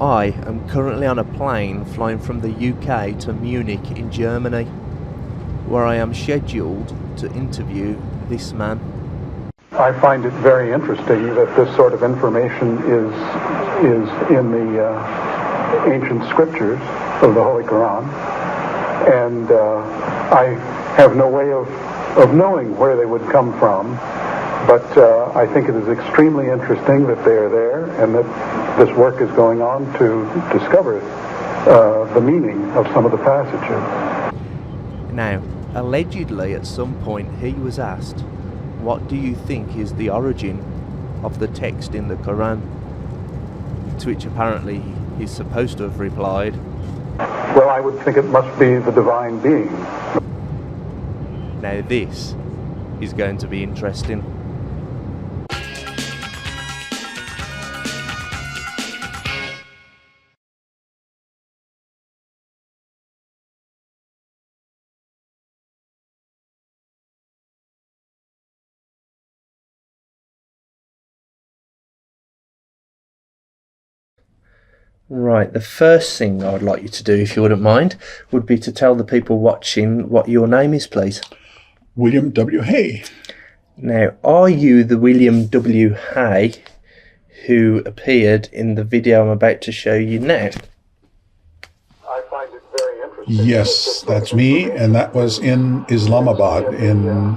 I am currently on a plane flying from the UK to Munich in Germany, where I am scheduled to interview this man. I find it very interesting that this sort of information is in the ancient scriptures of the Holy Quran, and I have no way of knowing where they would come from, but I think it is extremely interesting that they are there and that this work is going on to discover the meaning of some of the passages. Now, allegedly at some point he was asked, what do you think is the origin of the text in the Quran? To which apparently he's supposed to have replied, well, I would think it must be the divine being. Now this is going to be interesting. Right, the first thing I would like you to do, if you wouldn't mind, would be to tell the people watching what your name is, please. William W. Hay. Now, are you the William W. Hay who appeared in the video I'm about to show you now? I find it very interesting. Yes, that's me, and that was in Islamabad in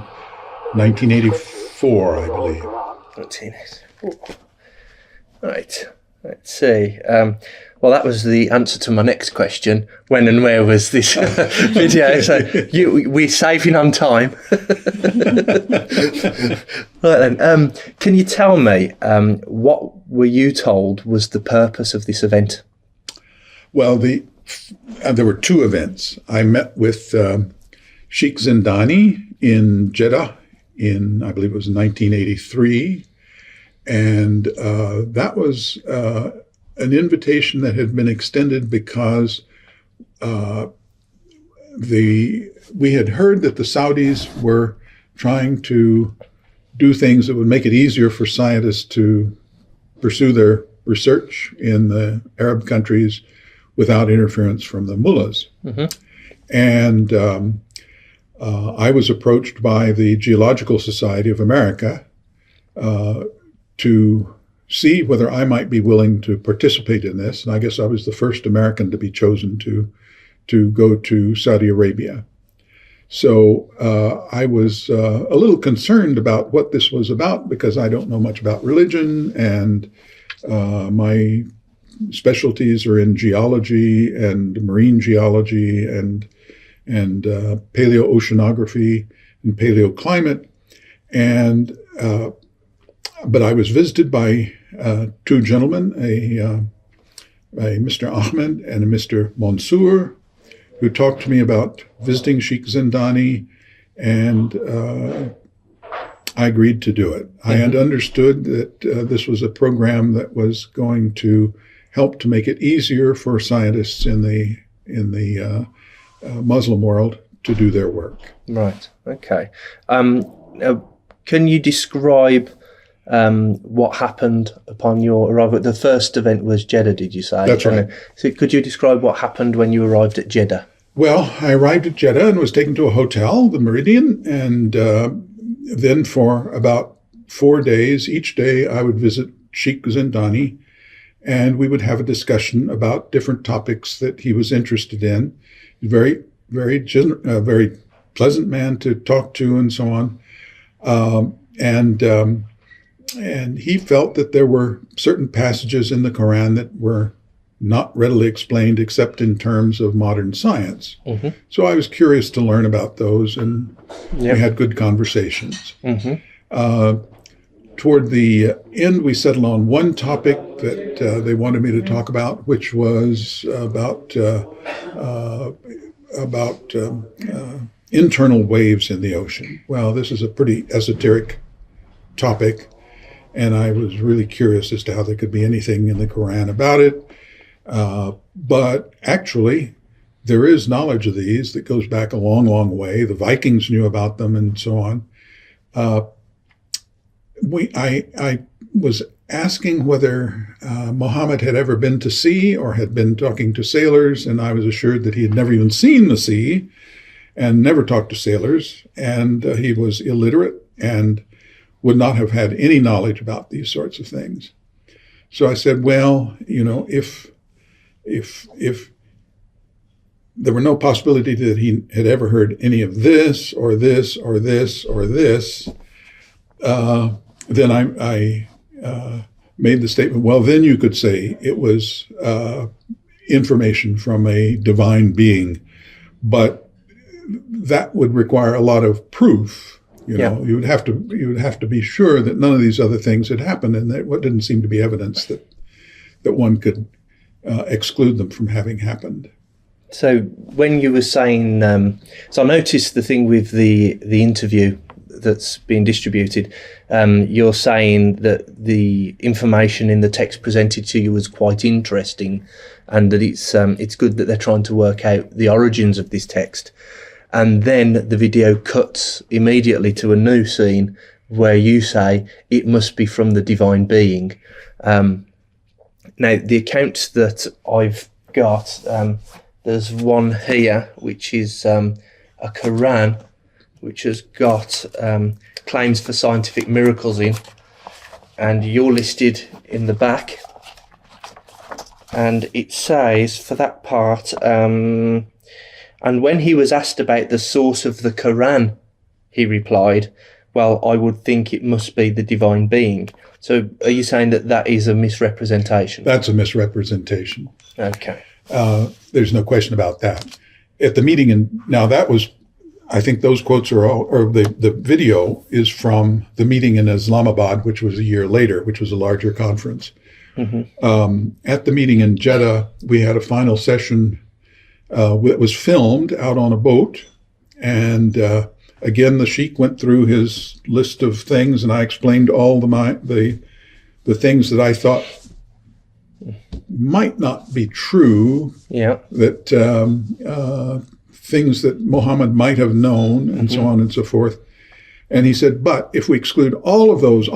1984, I believe. 1984. Right. Let's see. Well, that was the answer to my next question. When and where was this video? So we're saving on time. Right then. Can you tell me what were you told was the purpose of this event? Well, there were two events. I met with Sheikh Zindani in Jeddah in, I believe it was 1983. And that was an invitation that had been extended because we had heard that the Saudis were trying to do things that would make it easier for scientists to pursue their research in the Arab countries without interference from the mullahs. Mm-hmm. And I was approached by the Geological Society of America to see whether I might be willing to participate in this. And I guess I was the first American to be chosen to go to Saudi Arabia. So I was a little concerned about what this was about because I don't know much about religion, and my specialties are in geology and marine geology and paleoceanography and paleoclimate. And but I was visited by two gentlemen, a Mr. Ahmed and a Mr. Mansour, who talked to me about visiting Sheikh Zindani, and I agreed to do it. Mm-hmm. I had understood that this was a program that was going to help to make it easier for scientists in the Muslim world to do their work. Right. Okay. Can you describe what happened upon your arrival? The first event was Jeddah, did you say? That's right. So could you describe what happened when you arrived at Jeddah? Well, I arrived at Jeddah and was taken to a hotel, the Meridian, and then for about 4 days, each day I would visit Sheikh Zindani, and we would have a discussion about different topics that he was interested in. Very, very pleasant man to talk to, and so on. And he felt that there were certain passages in the Quran that were not readily explained except in terms of modern science. Mm-hmm. So I was curious to learn about those, and we had good conversations. Mm-hmm. Toward the end, we settled on one topic that they wanted me to talk about, which was about internal waves in the ocean. Well, this is a pretty esoteric topic, and I was really curious as to how there could be anything in the Quran about it. But actually, there is knowledge of these that goes back a long, long way. The Vikings knew about them and so on. I was asking whether Muhammad had ever been to sea or had been talking to sailors, and I was assured that he had never even seen the sea and never talked to sailors, and he was illiterate and would not have had any knowledge about these sorts of things. So I said, well, if there were no possibility that he had ever heard any of this or this or this or this, then I made the statement, well, then you could say it was information from a divine being, but that would require a lot of proof. You would have to be sure that none of these other things had happened, and that what didn't seem to be evidence that one could exclude them from having happened. So when you were saying, so I noticed the thing with the interview that's being distributed. You're saying that the information in the text presented to you was quite interesting, and that it's good that they're trying to work out the origins of this text. And then the video cuts immediately to a new scene where you say it must be from the divine being. Now, the accounts that I've got, there's one here, which is a Quran, which has got claims for scientific miracles in, and you're listed in the back. And it says, for that part, and when he was asked about the source of the Quran, he replied, well, I would think it must be the divine being. So are you saying that that is a misrepresentation? That's a misrepresentation. Okay. There's no question about that. At the meeting, and now that was, I think those quotes are all, or the video is from the meeting in Islamabad, which was a year later, which was a larger conference. Mm-hmm. At the meeting in Jeddah, we had a final session that was filmed out on a boat. And again, the sheikh went through his list of things, and I explained all the things that I thought might not be true. Yeah. That things that Muhammad might have known, and so on and so forth. And he said, but if we exclude all of those,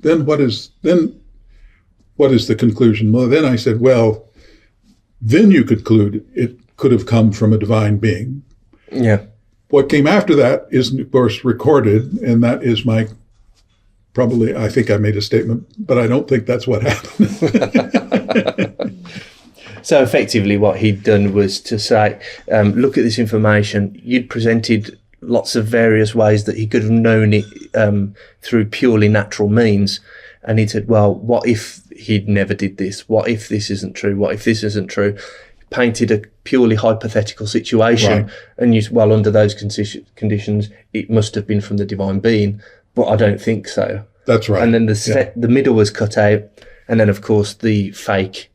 then what is the conclusion? Well, then I said, well, then you could conclude it could have come from a divine being. Yeah. What came after that is, of course, recorded, and that is I think I made a statement, but I don't think that's what happened. So effectively what he'd done was to say, look at this information. You'd presented lots of various ways that he could have known it through purely natural means. And he said, well, what if he'd never did this? What if this isn't true? What if this isn't true? Painted a purely hypothetical situation. Right. And you said, well, under those conditions, it must have been from the divine being. But I don't think so. That's right. And then the middle was cut out. And then, of course, the fake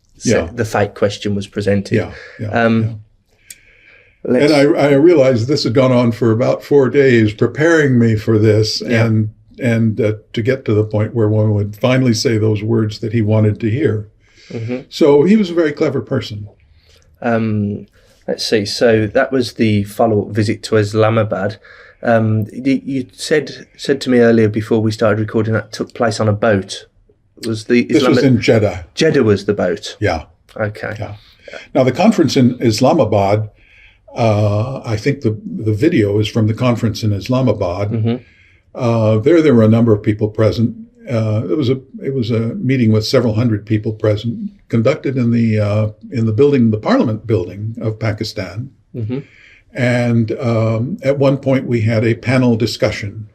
question was presented. And I realized this had gone on for about 4 days, preparing me for this, and to get to the point where one would finally say those words that he wanted to hear. Mm-hmm. So he was a very clever person. Let's see. So that was the follow-up visit to Islamabad. You said to me earlier before we started recording that took place on a boat. This was in Jeddah. Jeddah was the boat. Yeah. Okay. Yeah. Now the conference in Islamabad, I think the video is from the conference in Islamabad. Mm-hmm. There were a number of people present. It was a meeting with several hundred people present, conducted in the Parliament building of Pakistan. Mm-hmm. And at one point we had a panel discussion.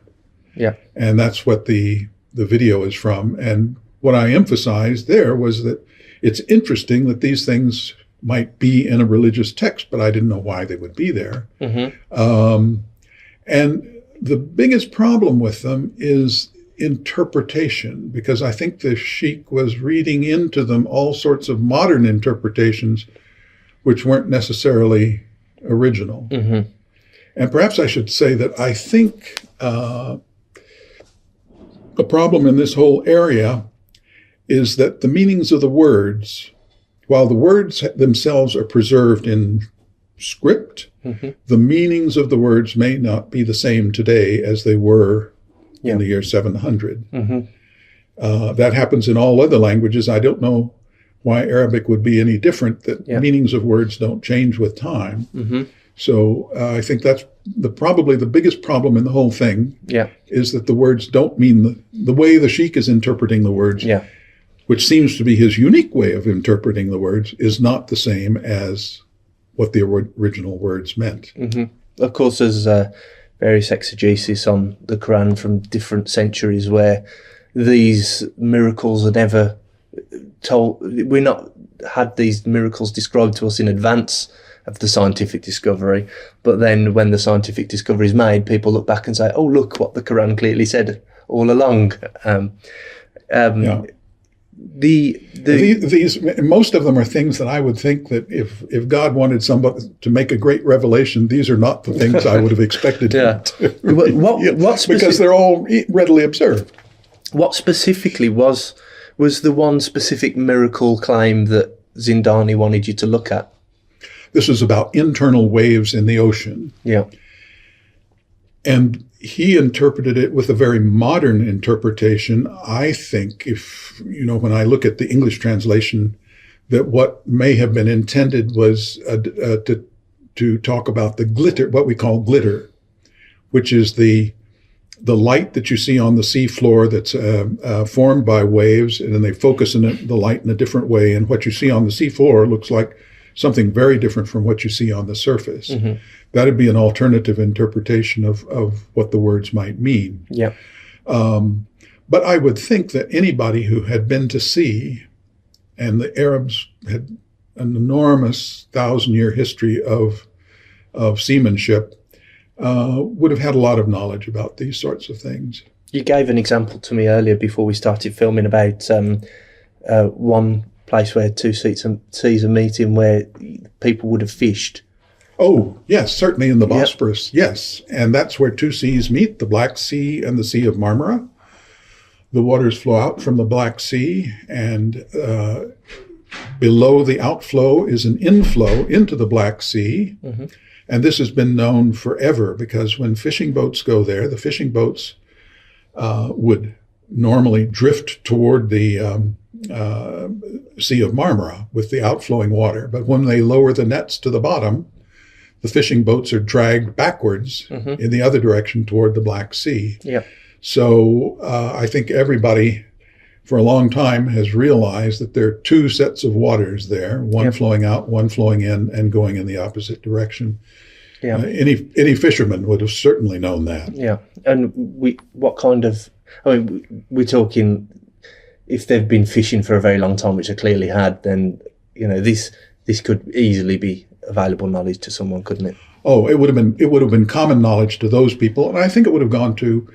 Yeah. And that's what the video is from. And what I emphasized there was that it's interesting that these things might be in a religious text, but I didn't know why they would be there. Mm-hmm. And the biggest problem with them is interpretation, because I think the sheikh was reading into them all sorts of modern interpretations which weren't necessarily original. Mm-hmm. And perhaps I should say that I think a problem in this whole area is that the meanings of the words, while the words themselves are preserved in script, mm-hmm. the meanings of the words may not be the same today as they were in the year 700. Mm-hmm. That happens in all other languages. I don't know why Arabic would be any different, that meanings of words don't change with time. Mm-hmm. So I think that's probably the biggest problem in the whole thing, is that the words don't mean the way the sheikh is interpreting the words, which seems to be his unique way of interpreting the words, is not the same as what the original words meant. Mm-hmm. Of course, there's various exegesis on the Quran from different centuries where these miracles are never told. We're not had these miracles described to us in advance of the scientific discovery, but then when the scientific discovery is made, people look back and say, "Oh, look what the Quran clearly said all along." These most of them are things that I would think that if God wanted somebody to make a great revelation, these are not the things I would have expected. Because they're all readily observed. What specifically was the one specific miracle claim that Zindani wanted you to look at? This is about internal waves in the ocean. Yeah. And he interpreted it with a very modern interpretation. I think when I look at the English translation, that what may have been intended was to talk about the glitter, what we call glitter, which is the light that you see on the sea floor that's formed by waves, and then they focus in the light in a different way. And what you see on the sea floor looks like something very different from what you see on the surface. Mm-hmm. That'd be an alternative interpretation of what the words might mean. Yeah. But I would think that anybody who had been to sea, and the Arabs had an enormous 1,000-year history of seamanship, would have had a lot of knowledge about these sorts of things. You gave an example to me earlier before we started filming about one place where two seas are meeting where people would have fished. Oh, yes, certainly in the Bosphorus, yes. And that's where two seas meet, the Black Sea and the Sea of Marmara. The waters flow out from the Black Sea, and below the outflow is an inflow into the Black Sea. Mm-hmm. And this has been known forever, because when fishing boats go there, the fishing boats would normally drift toward the Sea of Marmara with the outflowing water. But when they lower the nets to the bottom, the fishing boats are dragged backwards in the other direction toward the Black Sea. Yeah. So I think everybody for a long time has realized that there are two sets of waters there, one flowing out, one flowing in, and going in the opposite direction. Yeah. Any fisherman would have certainly known that. Yeah. And we're talking, if they've been fishing for a very long time, which they clearly had, then, this could easily be available knowledge to someone, couldn't it? Oh, it would have been common knowledge to those people, and I think it would have gone to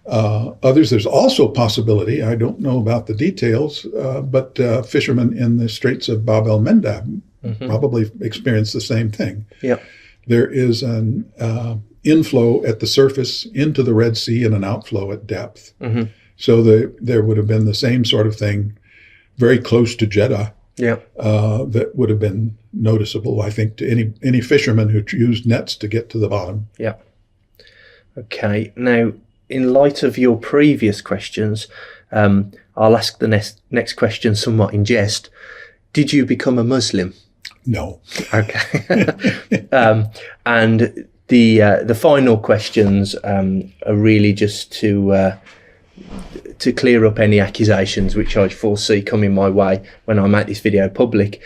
others. There's also a possibility, I don't know about the details, but fishermen in the Straits of Bab el-Mandab probably experienced the same thing. Yeah. There is an inflow at the surface into the Red Sea and an outflow at depth. Mm-hmm. So there would have been the same sort of thing very close to Jeddah. Yeah. That would have been noticeable, I think, to any fisherman who used nets to get to the bottom. Yeah. Okay. Now, in light of your previous questions, I'll ask the next question somewhat in jest. Did you become a Muslim? No. Okay. And the final questions are really just to clear up any accusations which I foresee coming my way when I make this video public.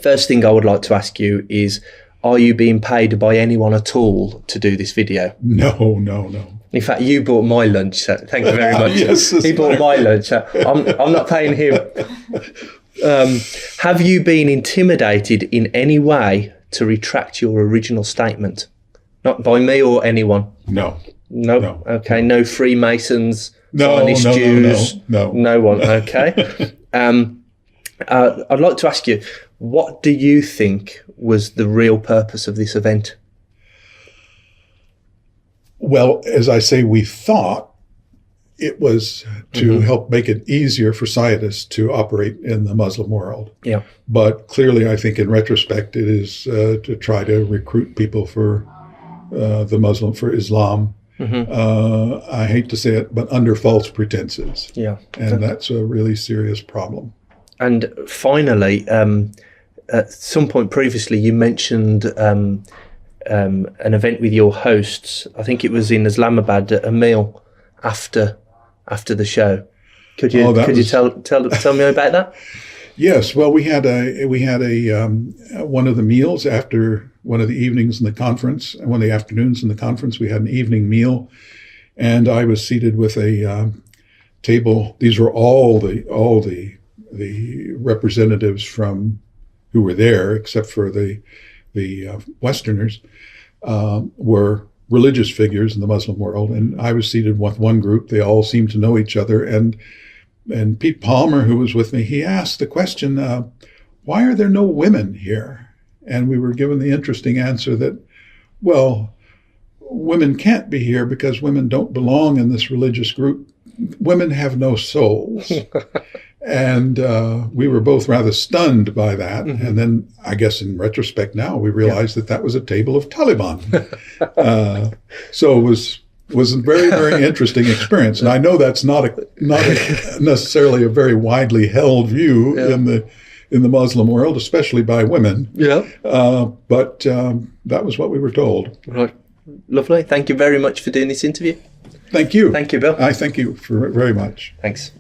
First thing I would like to ask you is, are you being paid by anyone at all to do this video? No. In fact, you bought my lunch, so thank you very much. Yes, he bought my lunch. So I'm not paying him. Have you been intimidated in any way to retract your original statement? Not by me or anyone? No. Okay. No Freemasons, No, Zionist no, Jews? no. one. Okay. I'd like to ask you, what do you think was the real purpose of this event? Well, as I say, we thought it was to help make it easier for scientists to operate in the Muslim world. Yeah. But clearly, I think in retrospect, it is to try to recruit people for for Islam. I hate to say it, but under false pretenses. Yeah. And that's a really serious problem. And finally, at some point previously, you mentioned an event with your hosts. I think it was in Islamabad, a meal after the show. Could you tell me about that? Yes. Well, we had a one of the meals after one of the evenings in the conference, and one of the afternoons in the conference. We had an evening meal, and I was seated with a table. These were all the representatives from who were there, except for the Westerners, were religious figures in the Muslim world. And I was seated with one group. They all seemed to know each other. And Pete Palmer, who was with me, he asked the question, why are there no women here? And we were given the interesting answer that, well, women can't be here because women don't belong in this religious group. Women have no souls. And we were both rather stunned by that. And then I guess in retrospect now, we realized that was a table of Taliban. So it was a very, very interesting experience. And I know that's not necessarily a very widely held view in the Muslim world, especially by women. Yeah. But that was what we were told. Right. Lovely. Thank you very much for doing this interview. Thank you. Thank you, Bill. I thank you very much. Thanks.